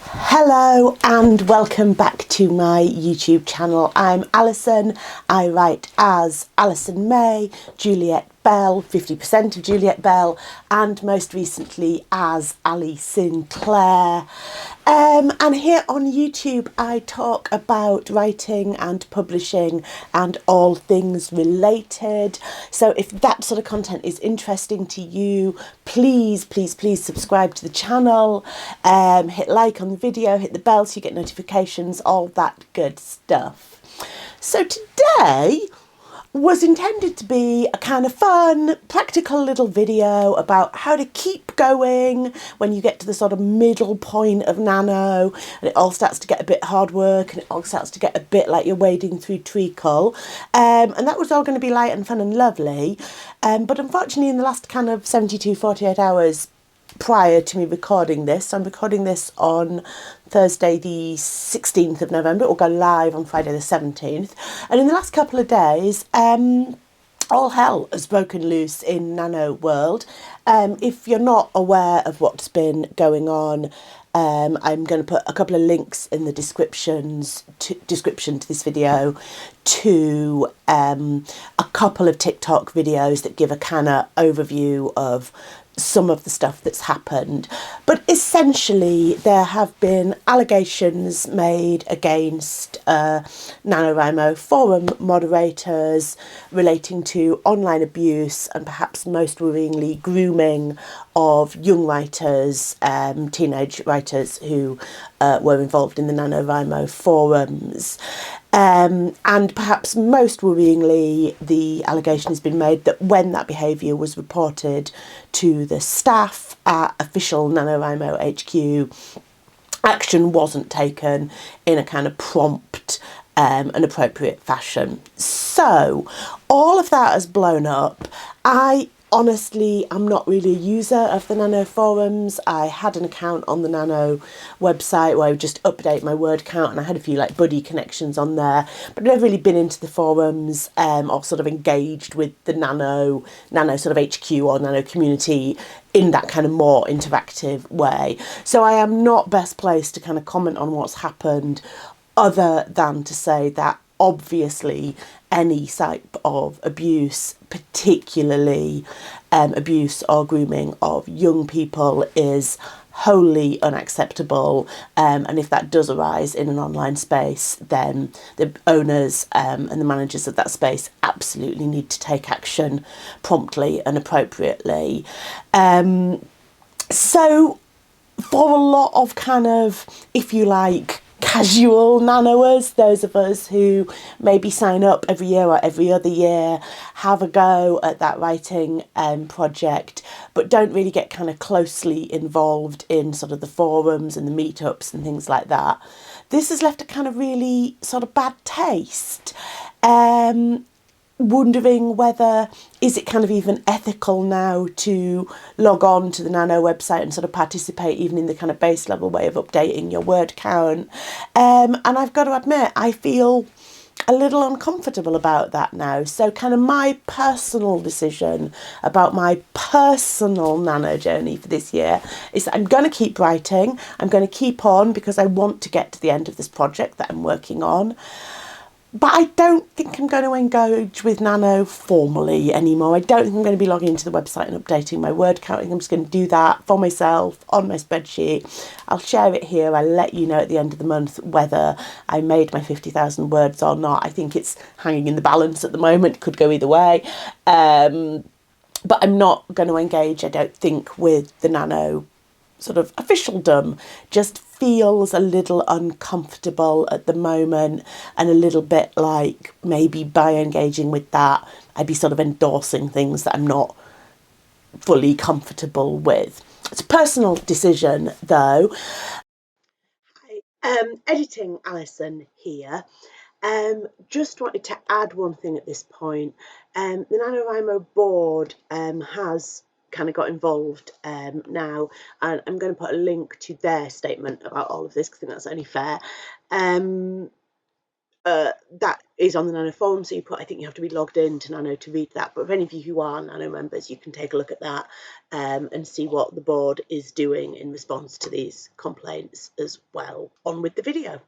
Hello and welcome back to my YouTube channel. I'm Alison. I write as Alison May, Juliet Bell, 50% of Juliet Bell, and most recently as Ali Sinclair. And here on YouTube I talk about writing and publishing and all things related. So if that sort of content is interesting to you, please subscribe to the channel, hit like on the video, hit the bell so you get notifications, all that good stuff. So today was intended to be a kind of fun, practical little video about how to keep going when you get to the sort of middle point of nano and it all starts to get a bit hard work and it all starts to get a bit like you're wading through treacle. And that was all going to be light and fun and lovely. But unfortunately in the last kind of 48 hours prior to me recording this, I'm recording this on Thursday the 16th of November. It will go live on Friday the 17th. And in the last couple of days, all hell has broken loose in nano world. If you're not aware of what's been going on, I'm going to put a couple of links in the description to this video to a couple of TikTok videos that give a kind of overview of some of the stuff that's happened. But essentially there have been allegations made against NaNoWriMo forum moderators relating to online abuse and perhaps most worryingly grooming of young writers, teenage writers who were involved in the NaNoWriMo forums. And perhaps most worryingly, the allegation has been made that when that behaviour was reported to the staff at official NaNoWriMo HQ, action wasn't taken in a kind of prompt and appropriate fashion. So all of that has blown up. Honestly, I'm not really a user of the Nano forums. I had an account on the Nano website where I would just update my word count, and I had a few like buddy connections on there, but I've never really been into the forums or sort of engaged with the Nano sort of HQ or Nano community in that kind of more interactive way. So I am not best placed to kind of comment on what's happened, other than to say that obviously any type of abuse, particularly abuse or grooming of young people, is wholly unacceptable, and if that does arise in an online space, then the owners and the managers of that space absolutely need to take action promptly and appropriately. So for a lot of kind of, if you like, casual nanoers, those of us who maybe sign up every year or every other year, have a go at that writing project, but don't really get kind of closely involved in sort of the forums and the meetups and things like that, this has left a kind of really sort of bad taste. Wondering whether, is it kind of even ethical now to log on to the Nano website and sort of participate even in the kind of base level way of updating your word count. And I've got to admit, I feel a little uncomfortable about that now. So kind of my personal decision about my personal nano journey for this year is that I'm going to keep writing. I'm going to keep on because I want to get to the end of this project that I'm working on. But I don't think I'm going to engage with Nano formally anymore. I don't think I'm going to be logging into the website and updating my word count. I think I'm just going to do that for myself on my spreadsheet. I'll share it here. I'll let you know at the end of the month whether I made my 50,000 words or not. I think it's hanging in the balance at the moment. Could go either way. But I'm not going to engage, I don't think, with the Nano sort of officialdom. Just feels a little uncomfortable at the moment, and a little bit like maybe by engaging with that I'd be sort of endorsing things that I'm not fully comfortable with. It's a personal decision though. Hi, editing Alison here. Just wanted to add one thing at this point. The NaNoWriMo board has kind of got involved now, and I'm going to put a link to their statement about all of this because I think that's only fair. that is on the Nano forum, so I think you have to be logged in to Nano to read that. But for any of you who are Nano members, you can take a look at that and see what the board is doing in response to these complaints as well. On with the video.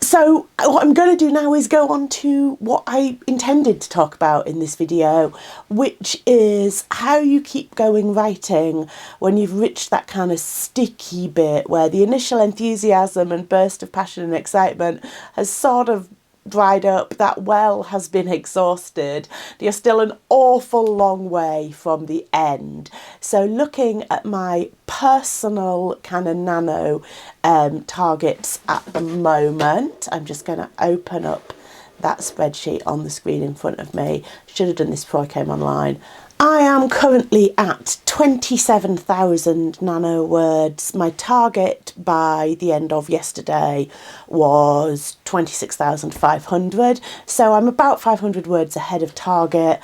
So what I'm going to do now is go on to what I intended to talk about in this video, which is how you keep going writing when you've reached that kind of sticky bit where the initial enthusiasm and burst of passion and excitement has sort of dried up, that well has been exhausted. You're still an awful long way from the end. So looking at my personal kind of Nano targets at the moment, I'm just going to open up that spreadsheet on the screen in front of me. Should have done this before I came online. I am currently at 27,000 Nano words. My target by the end of yesterday was 26,500, so I'm about 500 words ahead of target,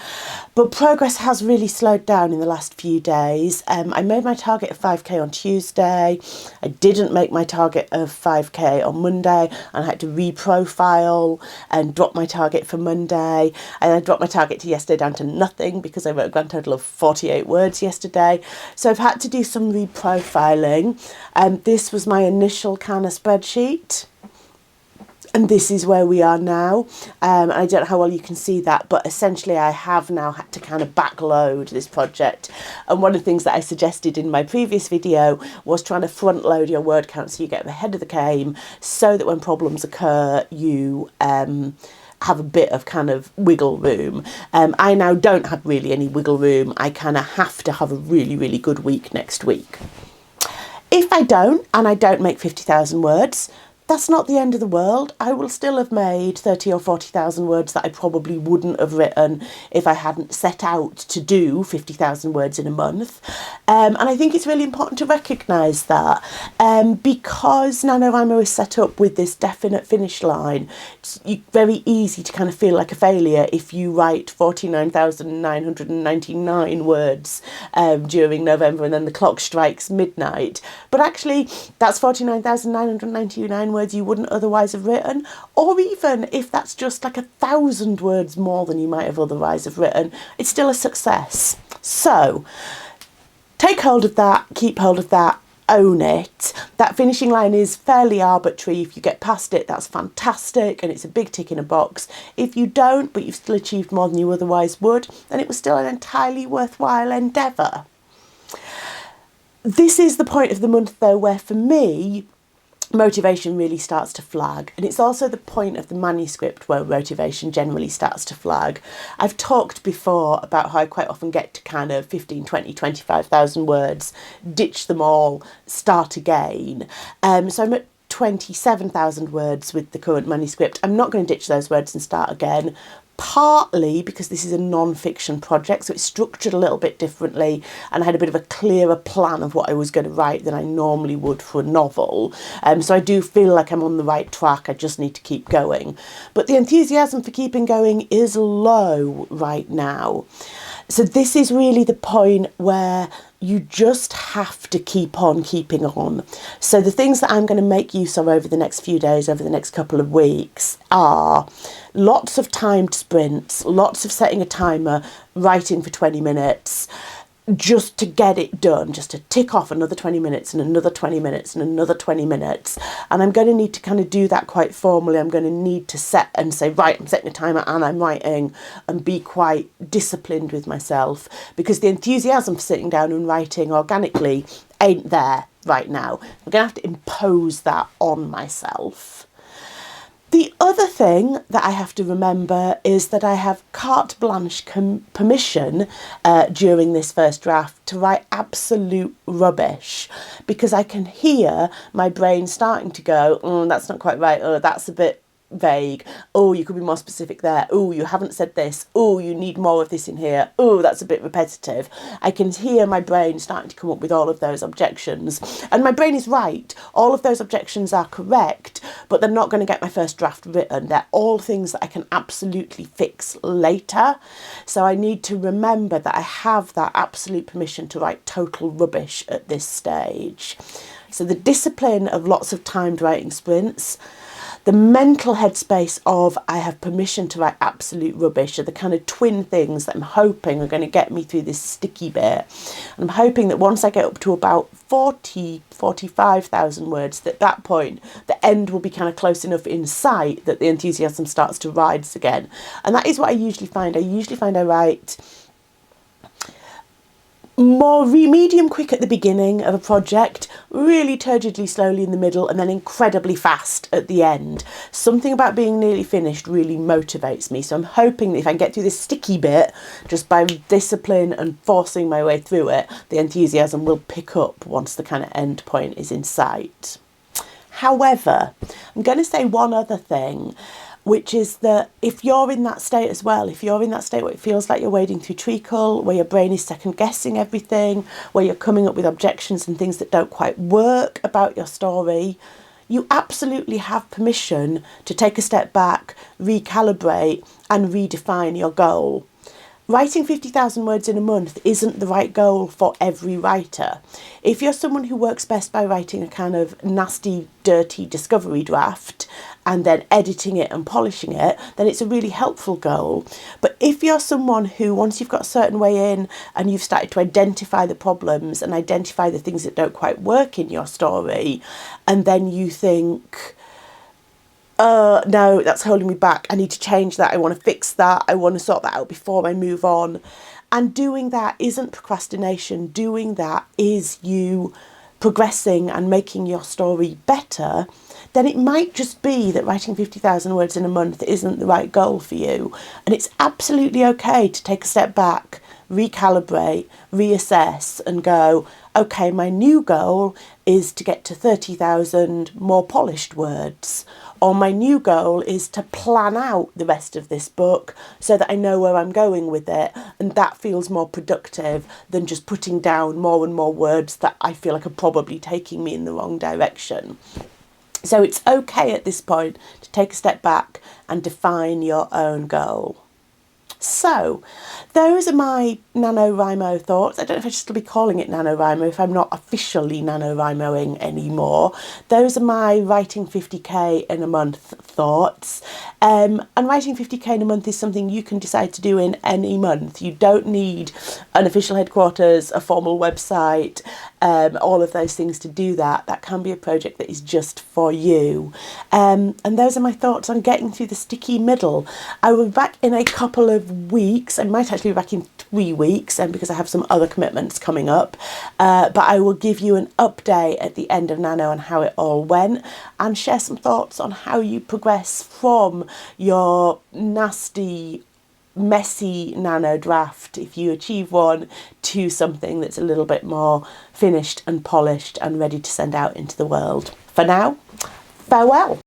but progress has really slowed down in the last few days. I made my target of 5k on Tuesday. I didn't make my target of 5k on Monday, and I had to reprofile and drop my target for Monday, and I dropped my target to yesterday down to nothing because I wrote a grand total of 48 words yesterday. So I've had to do some reprofiling. This was my initial kind of spreadsheet, and this is where we are now. I don't know how well you can see that, but essentially I have now had to kind of backload this project. And one of the things that I suggested in my previous video was trying to front load your word count so you get ahead of the game, so that when problems occur, you have a bit of kind of wiggle room. I now don't have really any wiggle room. I kind of have to have a really, really good week next week. If I don't, and I don't make 50,000 words, that's not the end of the world. I will still have made 30 or 40,000 words that I probably wouldn't have written if I hadn't set out to do 50,000 words in a month. And I think it's really important to recognise that because NaNoWriMo is set up with this definite finish line. It's very easy to kind of feel like a failure if you write 49,999 words during November and then the clock strikes midnight. But actually, that's 49,999 words you wouldn't otherwise have written, or even if that's just like 1,000 words more than you might have otherwise have written, it's still a success. So take hold of that, keep hold of that, own it. That finishing line is fairly arbitrary. If you get past it, that's fantastic and it's a big tick in a box. If you don't, but you've still achieved more than you otherwise would, then it was still an entirely worthwhile endeavour. This is the point of the month though where for me motivation really starts to flag, and it's also the point of the manuscript where motivation generally starts to flag. I've talked before about how I quite often get to kind of 15, 20, 25,000 words, ditch them all, start again. So I'm at 27,000 words with the current manuscript. I'm not going to ditch those words and start again, partly because this is a non-fiction project, so it's structured a little bit differently, and I had a bit of a clearer plan of what I was going to write than I normally would for a novel. So I do feel like I'm on the right track. I just need to keep going. But the enthusiasm for keeping going is low right now. So this is really the point where you just have to keep on keeping on. So the things that I'm going to make use of over the next few days, over the next couple of weeks, are lots of timed sprints, lots of setting a timer, writing for 20 minutes, just to get it done, just to tick off another 20 minutes and another 20 minutes and another 20 minutes. And I'm going to need to kind of do that quite formally. I'm going to need to set and say, right, I'm setting a timer and I'm writing, and be quite disciplined with myself, because the enthusiasm for sitting down and writing organically ain't there right now. I'm going to have to impose that on myself. The other thing that I have to remember is that I have carte blanche permission during this first draft to write absolute rubbish, because I can hear my brain starting to go, that's not quite right, oh, that's a bit vague, oh, you could be more specific there, oh, you haven't said this, oh, you need more of this in here, oh, that's a bit repetitive. I can hear my brain starting to come up with all of those objections, and my brain is right. All of those objections are correct, but they're not going to get my first draft written. They're all things that I can absolutely fix later. So I need to remember that I have that absolute permission to write total rubbish at this stage. So the discipline of lots of timed writing sprints, The mental headspace of I have permission to write absolute rubbish are the kind of twin things that I'm hoping are going to get me through this sticky bit. And I'm hoping that once I get up to about 45,000 words, at that point, the end will be kind of close enough in sight that the enthusiasm starts to rise again. And that is what I usually find. I usually find I write more medium quick at the beginning of a project, really turgidly slowly in the middle, and then incredibly fast at the end. Something about being nearly finished really motivates me. So I'm hoping that if I can get through this sticky bit, just by discipline and forcing my way through it, the enthusiasm will pick up once the kind of end point is in sight. However, I'm going to say one other thing, which is that if you're in that state as well, if you're in that state where it feels like you're wading through treacle, where your brain is second guessing everything, where you're coming up with objections and things that don't quite work about your story, you absolutely have permission to take a step back, recalibrate and redefine your goal. Writing 50,000 words in a month isn't the right goal for every writer. If you're someone who works best by writing a kind of nasty, dirty discovery draft and then editing it and polishing it, then it's a really helpful goal. But if you're someone who, once you've got a certain way in and you've started to identify the problems and identify the things that don't quite work in your story, and then you think, no, that's holding me back. I need to change that. I want to fix that. I want to sort that out before I move on. And doing that isn't procrastination. Doing that is you progressing and making your story better. Then it might just be that writing 50,000 words in a month isn't the right goal for you. And it's absolutely okay to take a step back, recalibrate, reassess and go, okay, my new goal is to get to 30,000 more polished words. Or my new goal is to plan out the rest of this book so that I know where I'm going with it. And that feels more productive than just putting down more and more words that I feel like are probably taking me in the wrong direction. So it's okay at this point to take a step back and define your own goal. So, those are my NaNoWriMo thoughts. I don't know if I should still be calling it NaNoWriMo if I'm not officially NaNoWriMoing anymore. Those are my writing 50k in a month thoughts. And writing 50k in a month is something you can decide to do in any month. You don't need an official headquarters, a formal website, all of those things to do that. That can be a project that is just for you. And those are my thoughts on getting through the sticky middle. I will be back in a couple of weeks. I might actually be back in 3 weeks because I have some other commitments coming up. But I will give you an update at the end of Nano on how it all went and share some thoughts on how you progress from your nasty, messy nano draft, if you achieve one, to something that's a little bit more finished and polished and ready to send out into the world. For now, farewell.